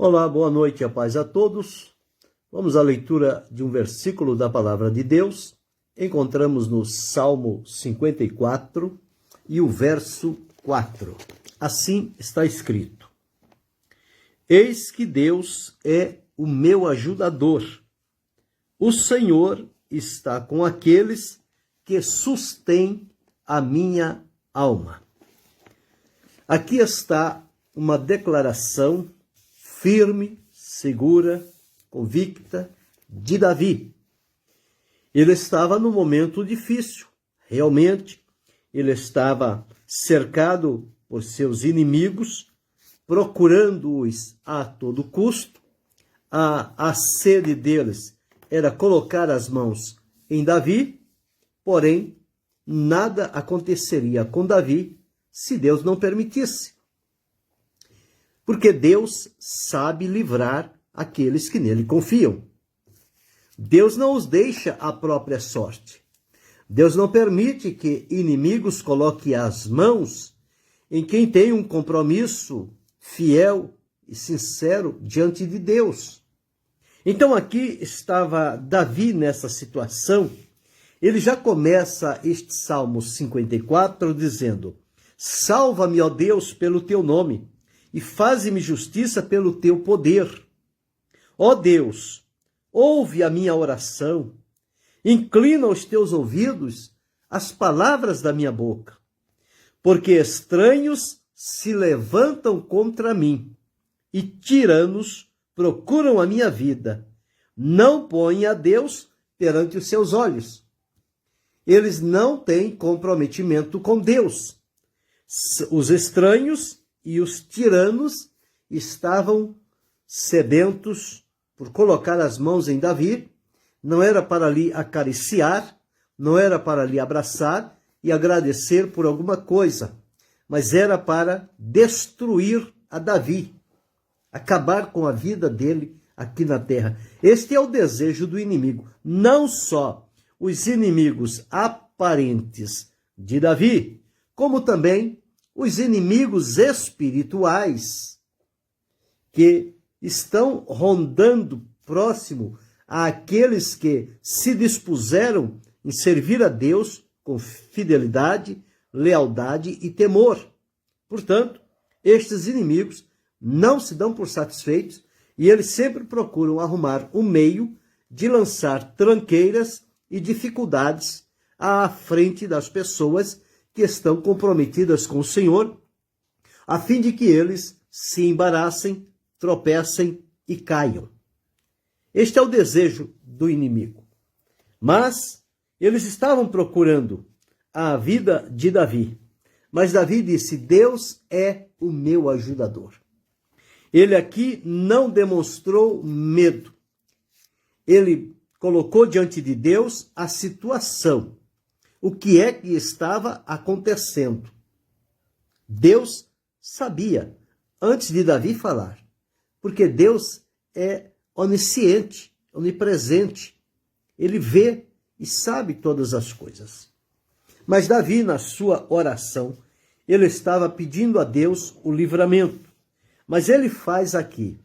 Olá, boa noite e a paz a todos. Vamos à leitura de um versículo da Palavra de Deus. Encontramos no Salmo 54 e o verso 4. Assim está escrito: Eis que Deus é o meu ajudador. O Senhor está com aqueles que sustêm a minha alma. Aqui está uma declaração firme, segura, convicta de Davi. Ele estava num momento difícil, realmente. Ele estava cercado por seus inimigos, procurando-os a todo custo. A sede deles era colocar as mãos em Davi, porém, nada aconteceria com Davi se Deus não permitisse. Porque Deus sabe livrar aqueles que nele confiam. Deus não os deixa à própria sorte. Deus não permite que inimigos coloquem as mãos em quem tem um compromisso fiel e sincero diante de Deus. Então aqui estava Davi nessa situação. Ele já começa este Salmo 54 dizendo: Salva-me, ó Deus, pelo teu nome, e faze-me justiça pelo teu poder. Ó Deus, ouve a minha oração, inclina os teus ouvidos às palavras da minha boca, porque estranhos se levantam contra mim, e tiranos procuram a minha vida. Não põem a Deus perante os seus olhos. Eles não têm comprometimento com Deus. Os estranhos e os tiranos estavam sedentos por colocar as mãos em Davi. Não era para lhe acariciar, não era para lhe abraçar e agradecer por alguma coisa, mas era para destruir a Davi, acabar com a vida dele aqui na terra. Este é o desejo do inimigo. Não só os inimigos aparentes de Davi, como também os inimigos espirituais que estão rondando próximo àqueles que se dispuseram em servir a Deus com fidelidade, lealdade e temor. Portanto, estes inimigos não se dão por satisfeitos e eles sempre procuram arrumar um meio de lançar tranqueiras e dificuldades à frente das pessoas que estão comprometidas com o Senhor, a fim de que eles se embaraçem, tropecem e caiam. Este é o desejo do inimigo. Mas eles estavam procurando a vida de Davi. Mas Davi disse: Deus é o meu ajudador. Ele aqui não demonstrou medo. Ele colocou diante de Deus a situação. O que é que estava acontecendo? Deus sabia, antes de Davi falar, porque Deus é onisciente, onipresente. Ele vê e sabe todas as coisas. Mas Davi, na sua oração, ele estava pedindo a Deus o livramento. Mas ele faz aqui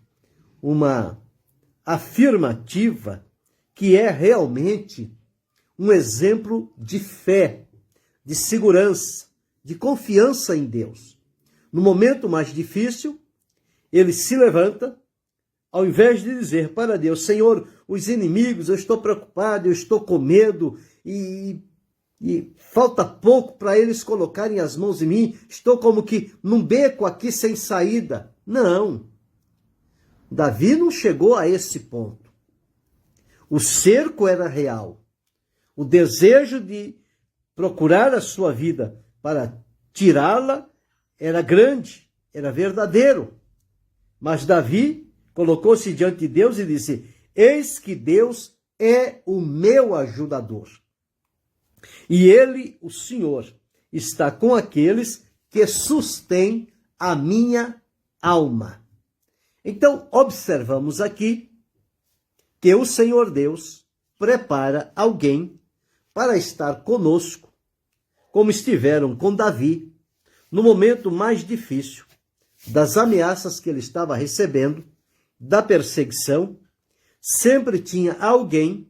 uma afirmativa que é realmente um exemplo de fé, de segurança, de confiança em Deus. No momento mais difícil, ele se levanta, ao invés de dizer para Deus: Senhor, os inimigos, eu estou preocupado, eu estou com medo, e falta pouco para eles colocarem as mãos em mim, estou como que num beco aqui sem saída. Não. Davi não chegou a esse ponto. O cerco era real. O desejo de procurar a sua vida para tirá-la era grande, era verdadeiro. Mas Davi colocou-se diante de Deus e disse: Eis que Deus é o meu ajudador. E ele, o Senhor, está com aqueles que sustêm a minha alma. Então, observamos aqui que o Senhor Deus prepara alguém para estar conosco, como estiveram com Davi, no momento mais difícil das ameaças que ele estava recebendo da perseguição, sempre tinha alguém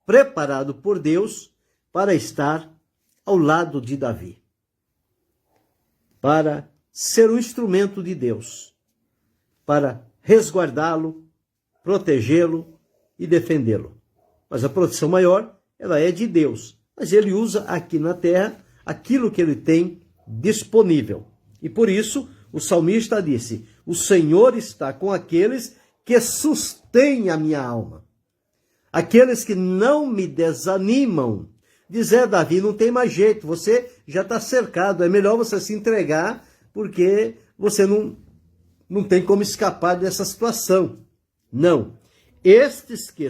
preparado por Deus para estar ao lado de Davi, para ser um instrumento de Deus, para resguardá-lo, protegê-lo e defendê-lo. Mas a proteção maior, ela é de Deus. Mas ele usa aqui na terra aquilo que ele tem disponível. E por isso, o salmista disse: o Senhor está com aqueles que sustêm a minha alma. Aqueles que não me desanimam. Dizer, Davi, não tem mais jeito, você já está cercado, é melhor você se entregar, porque você não tem como escapar dessa situação. Não. Estes que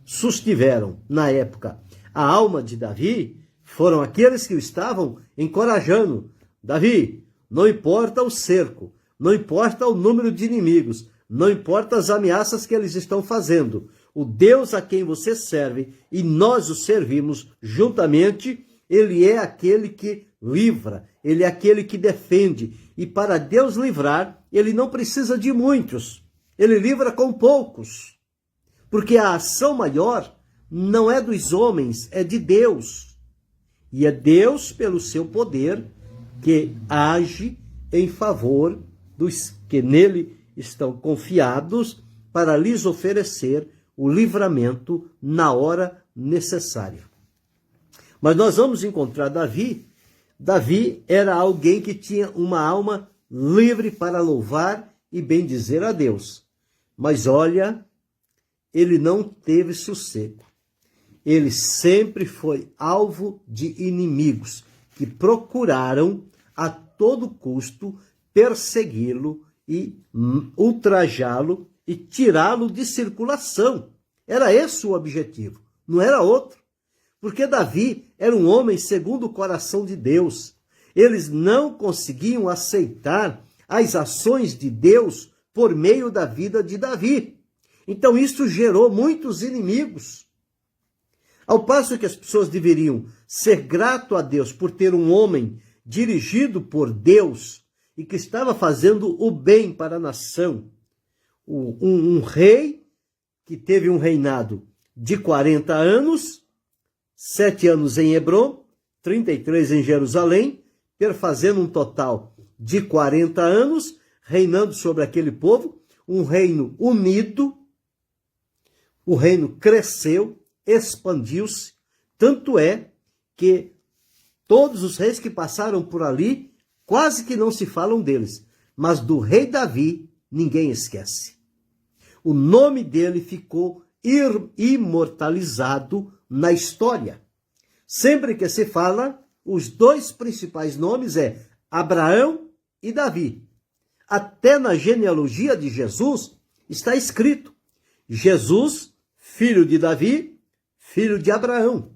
sustiveram, na época, a alma de Davi, foram aqueles que o estavam encorajando. Davi, não importa o cerco, não importa o número de inimigos, não importa as ameaças que eles estão fazendo. O Deus a quem você serve, e nós o servimos juntamente, ele é aquele que livra, ele é aquele que defende. E para Deus livrar, ele não precisa de muitos, ele livra com poucos. Porque a ação maior não é dos homens, é de Deus. E é Deus, pelo seu poder, que age em favor dos que nele estão confiados para lhes oferecer o livramento na hora necessária. Mas nós vamos encontrar Davi. Davi era alguém que tinha uma alma livre para louvar e bendizer a Deus. Mas olha, ele não teve sossego. Ele sempre foi alvo de inimigos que procuraram a todo custo persegui-lo e ultrajá-lo e tirá-lo de circulação. Era esse o objetivo, não era outro. Porque Davi era um homem segundo o coração de Deus. Eles não conseguiam aceitar as ações de Deus por meio da vida de Davi. Então isso gerou muitos inimigos. Ao passo que as pessoas deveriam ser grato a Deus por ter um homem dirigido por Deus e que estava fazendo o bem para a nação. Um rei que teve um reinado de 40 anos, 7 anos em Hebrom, 33 em Jerusalém, perfazendo um total de 40 anos, reinando sobre aquele povo, um reino unido. O reino cresceu, expandiu-se, tanto é que todos os reis que passaram por ali, quase que não se falam deles, mas do rei Davi ninguém esquece. O nome dele ficou imortalizado na história. Sempre que se fala, os dois principais nomes é Abraão e Davi. Até na genealogia de Jesus está escrito: Jesus, filho de Davi, filho de Abraão.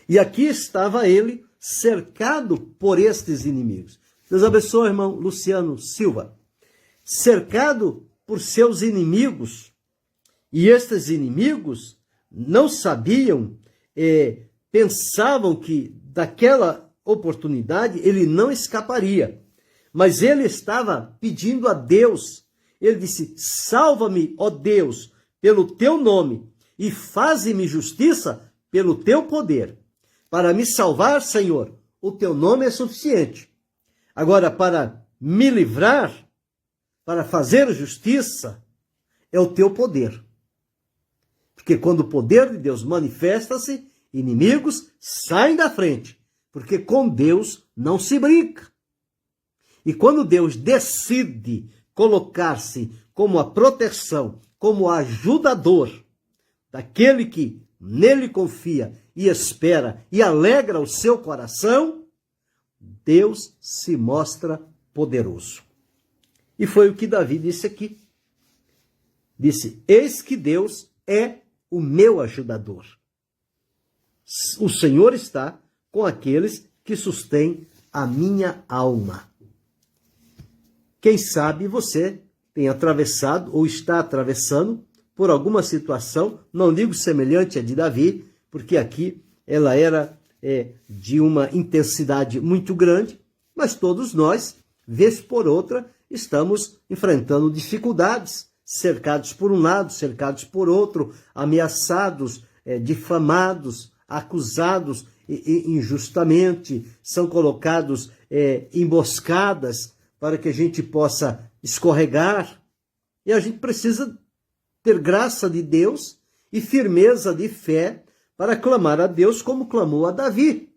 E aqui estava ele cercado por estes inimigos. Deus abençoe, irmão Luciano Silva. Cercado por seus inimigos. E estes inimigos não sabiam, pensavam que daquela oportunidade ele não escaparia. Mas ele estava pedindo a Deus. Ele disse: salva-me, ó Deus, pelo teu nome, e faze-me justiça pelo teu poder. Para me salvar, Senhor, o teu nome é suficiente. Agora, para me livrar, para fazer justiça, é o teu poder. Porque quando o poder de Deus manifesta-se, inimigos saem da frente. Porque com Deus não se brinca. E quando Deus decide colocar-se como a proteção, como ajudador daquele que nele confia e espera e alegra o seu coração, Deus se mostra poderoso. E foi o que Davi disse aqui. Disse: eis que Deus é o meu ajudador. O Senhor está com aqueles que sustêm a minha alma. Quem sabe você tem atravessado ou está atravessando por alguma situação, não digo semelhante à de Davi, porque aqui ela era de uma intensidade muito grande, mas todos nós, vez por outra, estamos enfrentando dificuldades, cercados por um lado, cercados por outro, ameaçados, difamados, acusados injustamente, são colocados emboscadas para que a gente possa escorregar. E a gente precisa ter graça de Deus e firmeza de fé para clamar a Deus como clamou a Davi.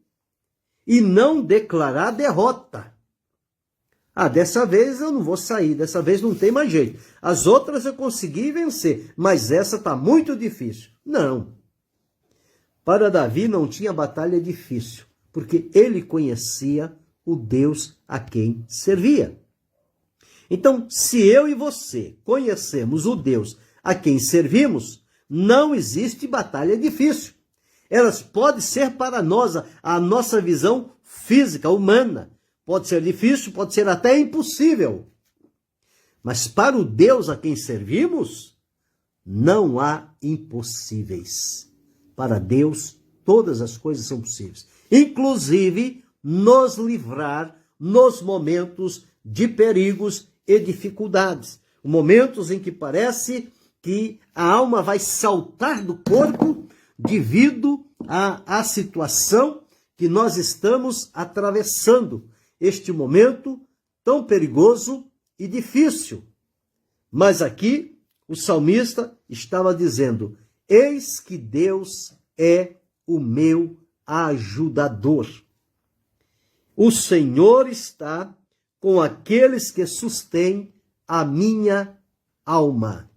E não declarar derrota. Dessa vez eu não vou sair, dessa vez não tem mais jeito. As outras eu consegui vencer, mas essa está muito difícil. Não. Para Davi não tinha batalha difícil, porque ele conhecia o Deus a quem servia. Então, se eu e você conhecemos o Deus a quem servimos, não existe batalha difícil. Elas podem ser para nós a nossa visão física, humana. Pode ser difícil, pode ser até impossível. Mas para o Deus a quem servimos, não há impossíveis. Para Deus, todas as coisas são possíveis. Inclusive, nos livrar nos momentos de perigos e dificuldades. Momentos em que parece que a alma vai saltar do corpo devido à situação que nós estamos atravessando. Este momento tão perigoso e difícil. Mas aqui o salmista estava dizendo: eis que Deus é o meu ajudador. O Senhor está com aqueles que sustêm a minha alma.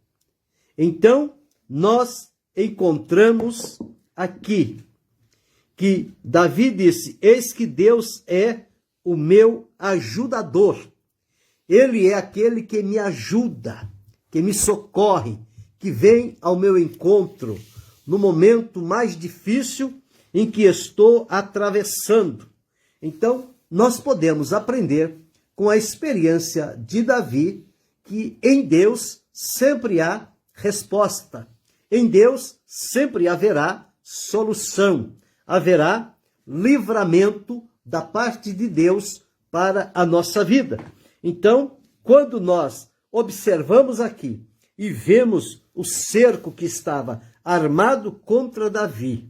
Então, nós encontramos aqui que Davi disse: eis que Deus é o meu ajudador. Ele é aquele que me ajuda, que me socorre, que vem ao meu encontro no momento mais difícil em que estou atravessando. Então, nós podemos aprender com a experiência de Davi que em Deus sempre há resposta. Em Deus sempre haverá solução, haverá livramento da parte de Deus para a nossa vida. Então, quando nós observamos aqui e vemos o cerco que estava armado contra Davi,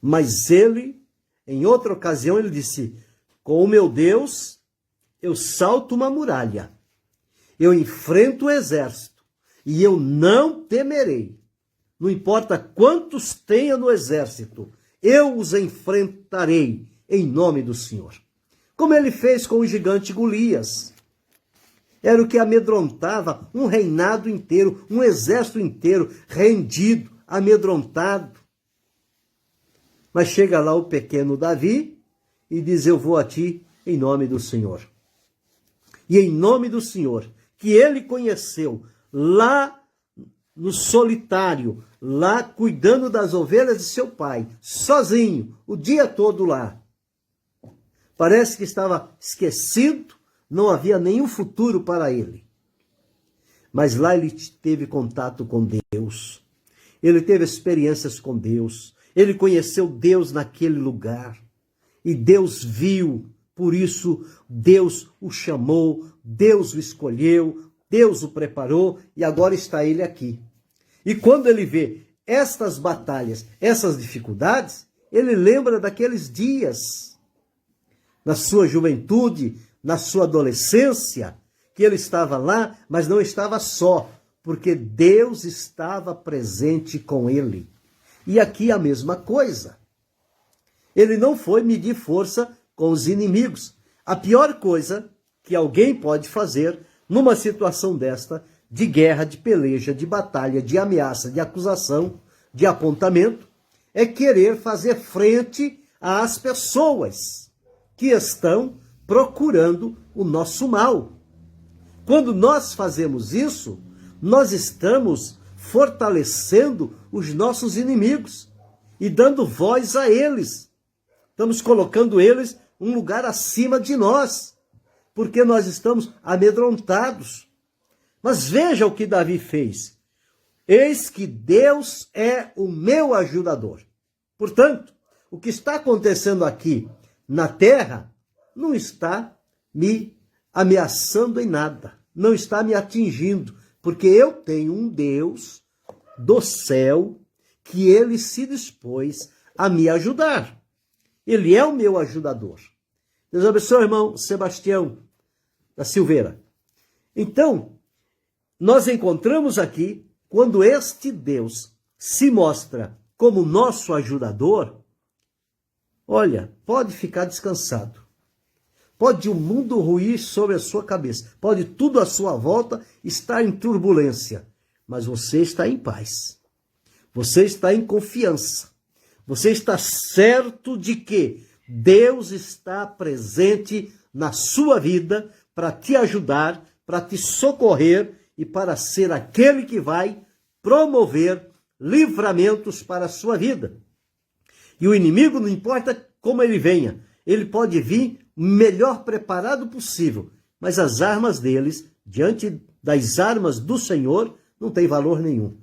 mas ele, em outra ocasião, ele disse: com o meu Deus, eu salto uma muralha, eu enfrento o exército e eu não temerei. Não importa quantos tenha no exército, eu os enfrentarei em nome do Senhor. Como ele fez com o gigante Golias. Era o que amedrontava um reinado inteiro, um exército inteiro, rendido, amedrontado. Mas chega lá o pequeno Davi e diz: eu vou a ti em nome do Senhor. E em nome do Senhor, que ele conheceu lá no solitário, lá cuidando das ovelhas de seu pai, sozinho, o dia todo lá. Parece que estava esquecido, não havia nenhum futuro para ele. Mas lá ele teve contato com Deus, ele teve experiências com Deus, ele conheceu Deus naquele lugar. E Deus viu, por isso Deus o chamou, Deus o escolheu, Deus o preparou e agora está ele aqui. E quando ele vê estas batalhas, essas dificuldades, ele lembra daqueles dias, na sua juventude, na sua adolescência, que ele estava lá, mas não estava só, porque Deus estava presente com ele. E aqui a mesma coisa. Ele não foi medir força com os inimigos. A pior coisa que alguém pode fazer numa situação desta, de guerra, de peleja, de batalha, de ameaça, de acusação, de apontamento, é querer fazer frente às pessoas que estão procurando o nosso mal. Quando nós fazemos isso, nós estamos fortalecendo os nossos inimigos e dando voz a eles. Estamos colocando eles um lugar acima de nós, porque nós estamos amedrontados. Mas veja o que Davi fez. Eis que Deus é o meu ajudador. Portanto, o que está acontecendo aqui na terra não está me ameaçando em nada, não está me atingindo, porque eu tenho um Deus do céu que ele se dispôs a me ajudar. Ele é o meu ajudador. Deus abençoe, irmão Sebastião da Silveira. Então, nós encontramos aqui, quando este Deus se mostra como nosso ajudador, olha, pode ficar descansado. Pode o mundo ruir sobre a sua cabeça. Pode tudo à sua volta estar em turbulência. Mas você está em paz. Você está em confiança. Você está certo de que Deus está presente na sua vida para te ajudar, para te socorrer e para ser aquele que vai promover livramentos para a sua vida. E o inimigo, não importa como ele venha, ele pode vir o melhor preparado possível, mas as armas deles, diante das armas do Senhor, não tem valor nenhum.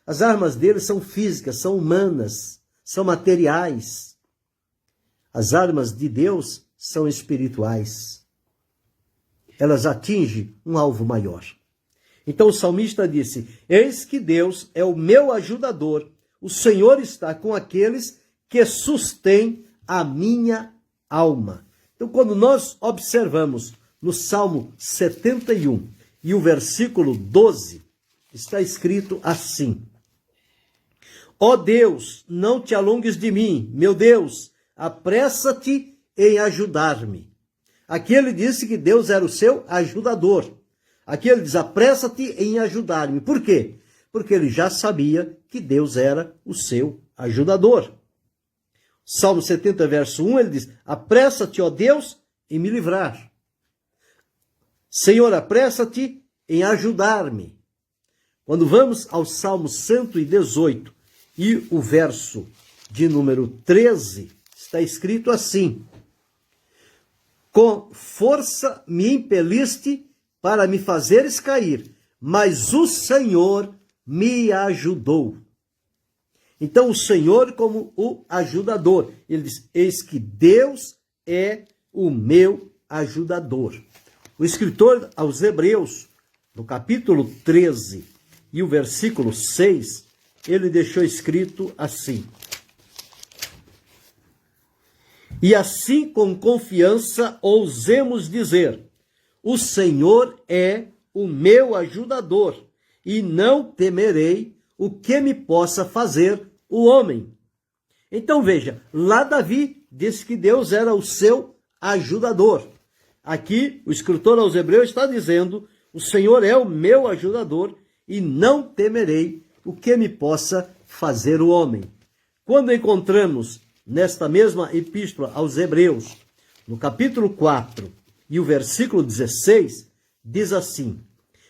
As armas deles são físicas, são humanas, são materiais. As armas de Deus são espirituais. Elas atingem um alvo maior. Então o salmista disse: eis que Deus é o meu ajudador, o Senhor está com aqueles que sustêm a minha alma. Então, quando nós observamos no Salmo 71 e o versículo 12, está escrito assim: ó Deus, não te alongues de mim, meu Deus, apressa-te em ajudar-me. Aqui ele disse que Deus era o seu ajudador. Aqui ele diz: apressa-te em ajudar-me. Por quê? Porque ele já sabia que Deus era o seu ajudador. Salmo 70, verso 1, ele diz: apressa-te, ó Deus, em me livrar. Senhor, apressa-te em ajudar-me. Quando vamos ao Salmo 118 e o verso de número 13, está escrito assim: com força me impeliste para me fazeres cair, mas o Senhor me ajudou. Então, o Senhor como o ajudador. Ele diz: eis que Deus é o meu ajudador. O escritor aos Hebreus, no capítulo 13 e o versículo 6, ele deixou escrito assim: e assim com confiança ousemos dizer: o Senhor é o meu ajudador, e não temerei o que me possa fazer o homem. Então veja, lá Davi disse que Deus era o seu ajudador. Aqui o escritor aos Hebreus está dizendo: o Senhor é o meu ajudador e não temerei o que me possa fazer o homem. Quando encontramos nesta mesma epístola aos Hebreus, no capítulo 4 e o versículo 16, diz assim: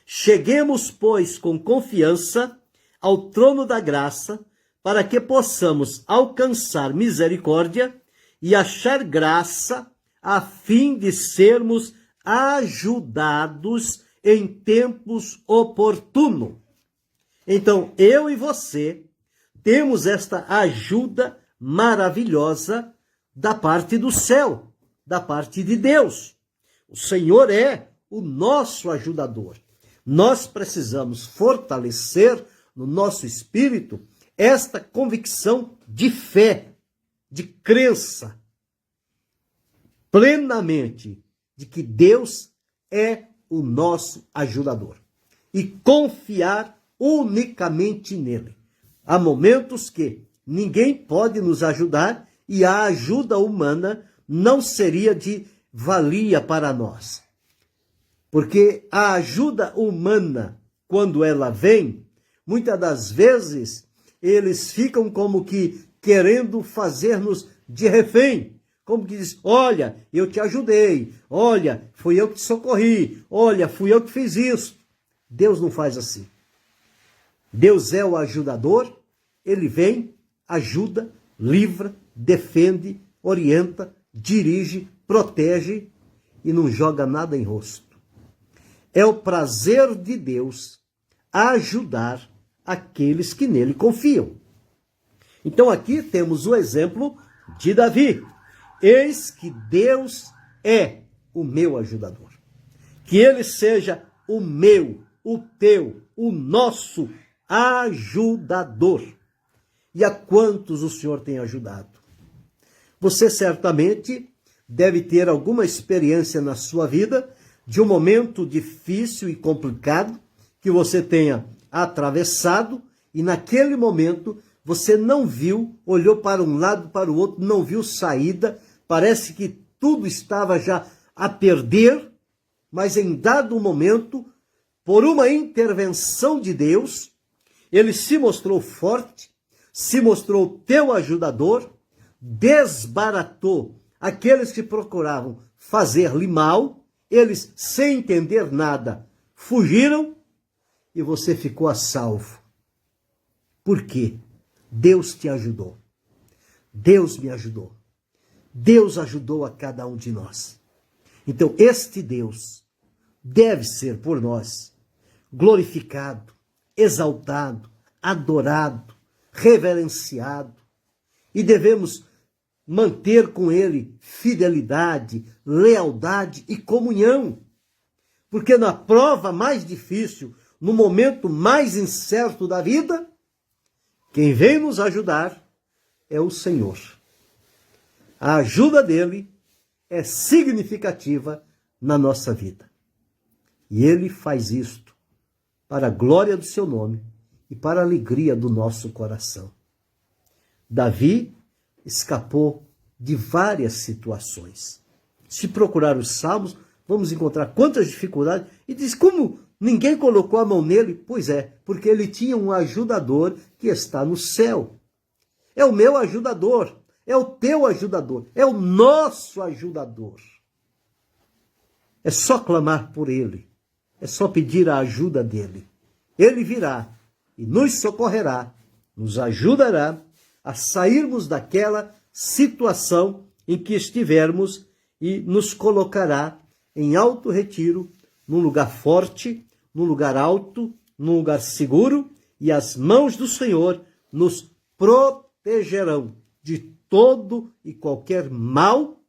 cheguemos, pois, com confiança ao trono da graça, para que possamos alcançar misericórdia e achar graça, a fim de sermos ajudados em tempos oportunos. Então, eu e você temos esta ajuda maravilhosa da parte do céu, da parte de Deus. O Senhor é o nosso ajudador. Nós precisamos fortalecer no nosso espírito esta convicção de fé, de crença, plenamente, de que Deus é o nosso ajudador. E confiar unicamente nele. Há momentos que ninguém pode nos ajudar e a ajuda humana não seria de valia para nós. Porque a ajuda humana, quando ela vem, muitas das vezes eles ficam como que querendo fazer-nos de refém. Como que diz: olha, eu te ajudei, olha, fui eu que te socorri, olha, fui eu que fiz isso. Deus não faz assim. Deus é o ajudador, ele vem, ajuda, livra, defende, orienta, dirige, protege e não joga nada em rosto. É o prazer de Deus ajudar aqueles que nele confiam. Então aqui temos o exemplo de Davi. Eis que Deus é o meu ajudador. Que ele seja o meu, o teu, o nosso ajudador. E a quantos o Senhor tem ajudado? Você certamente deve ter alguma experiência na sua vida de um momento difícil e complicado que você tenha atravessado e naquele momento você não viu, olhou para um lado, para o outro, não viu saída, parece que tudo estava já a perder, mas em dado momento, por uma intervenção de Deus, ele se mostrou forte, se mostrou teu ajudador, desbaratou aqueles que procuravam fazer-lhe mal, eles, sem entender nada, fugiram e você ficou a salvo. Por quê? Deus te ajudou. Deus me ajudou. Deus ajudou a cada um de nós. Então, este Deus deve ser por nós glorificado, exaltado, adorado, reverenciado. E devemos manter com ele fidelidade, lealdade e comunhão. Porque na prova mais difícil, no momento mais incerto da vida, quem vem nos ajudar é o Senhor. A ajuda dele é significativa na nossa vida. E ele faz isto para a glória do seu nome e para a alegria do nosso coração. Davi escapou de várias situações. Se procurar os salmos, vamos encontrar quantas dificuldades. E diz, como ninguém colocou a mão nele? Pois é, porque ele tinha um ajudador que está no céu. É o meu ajudador, é o teu ajudador, é o nosso ajudador. É só clamar por ele, é só pedir a ajuda dele. Ele virá e nos socorrerá, nos ajudará a sairmos daquela situação em que estivermos e nos colocará em alto retiro, num lugar forte, num lugar alto, num lugar seguro, e as mãos do Senhor nos protegerão de todo e qualquer mal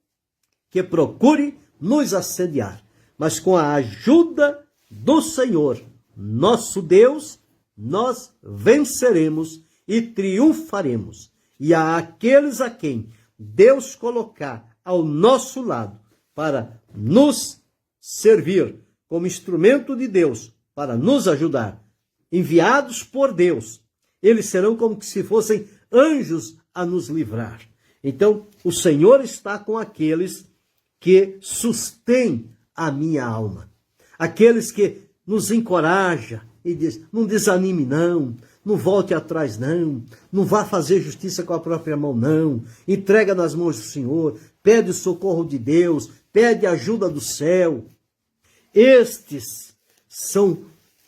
que procure nos assediar. Mas com a ajuda do Senhor, nosso Deus, nós venceremos e triunfaremos. E a aqueles a quem Deus colocar ao nosso lado para nos servir como instrumento de Deus, para nos ajudar, enviados por Deus, eles serão como se fossem anjos a nos livrar. Então, o Senhor está com aqueles que sustêm a minha alma, aqueles que nos encoraja e diz, não desanime não volte atrás não vá fazer justiça com a própria mão não, entrega nas mãos do Senhor, pede o socorro de Deus, pede a ajuda do céu. Estes são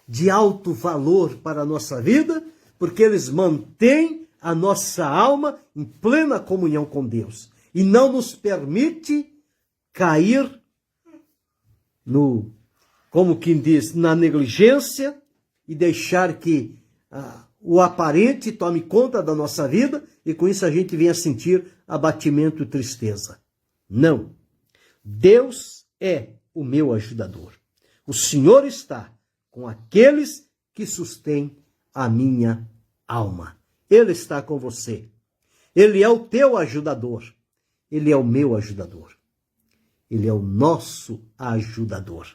de alto valor para a nossa vida, porque eles mantêm a nossa alma em plena comunhão com Deus e não nos permite cair como quem diz, na negligência e deixar que o aparente tome conta da nossa vida e com isso a gente venha sentir abatimento e tristeza. Não. Deus é o meu ajudador. O Senhor está com aqueles que sustêm a minha alma. Ele está com você. Ele é o teu ajudador. Ele é o meu ajudador. Ele é o nosso ajudador.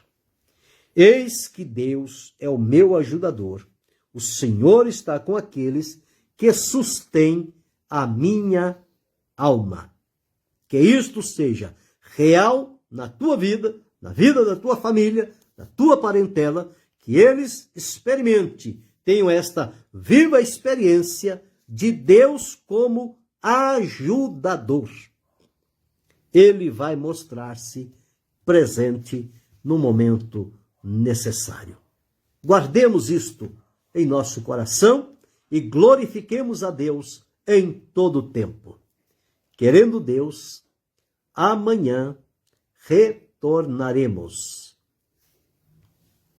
Eis que Deus é o meu ajudador. O Senhor está com aqueles que sustêm a minha alma. Que isto seja real na tua vida, na vida da tua família, da tua parentela, que eles experimentem, tenham esta viva experiência de Deus como ajudador. Ele vai mostrar-se presente no momento necessário. Guardemos isto em nosso coração e glorifiquemos a Deus em todo o tempo. Querendo Deus, amanhã retornaremos.